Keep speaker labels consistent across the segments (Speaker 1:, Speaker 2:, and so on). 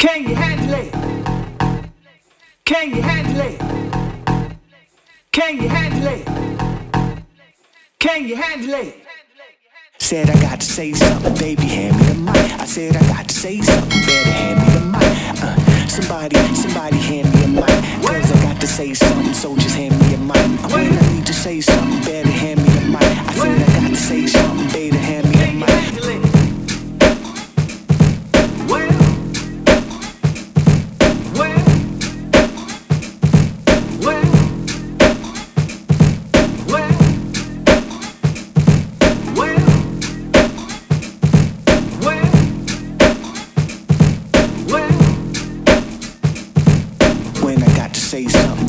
Speaker 1: Can you handle it? Can you handle it? Can you handle it? Can you handle it?
Speaker 2: Said I got to say something, baby, hand me the mic. I said I got to say something, better hand me the mic. Somebody hand me a mic. Cause I got to say something, so just hand me a mic. When I need to say something, better hand me the mic. I said I got to say something, better hand me the mic.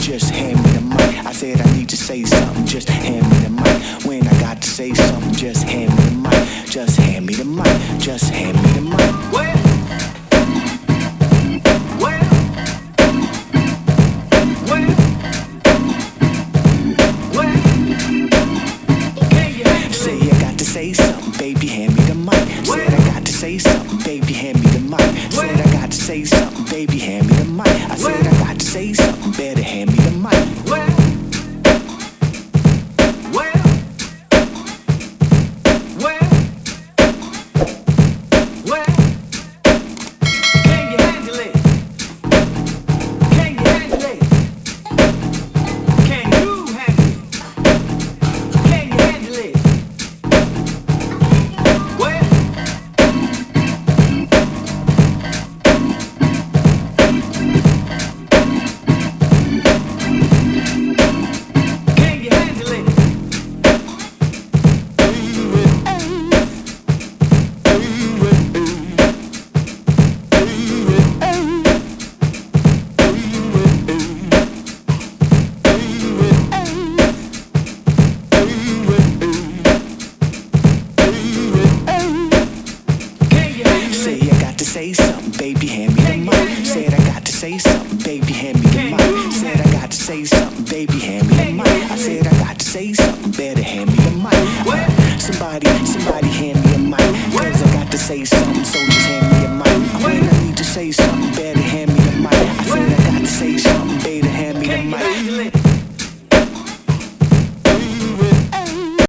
Speaker 2: Just hand me the mic. I said I need to say something, just hand me the mic. When I got to say something, just hand me the mic. Just hand me the mic, just hand me the mic. Say I got to say something, baby, hand me the mic. Said I got to say something, baby, hand me the mic. Said I got to say something, baby, hand me the mic. I said I got to say something, better hand me the mic. Say something, baby, hand me the mic. Said I got to say something, baby, hand me the mic. Said I got to say something, baby, hand me the mic. I said I got to say something, better hand me the mic. Somebody hand me a mic. Cause I got to say something, so just hand me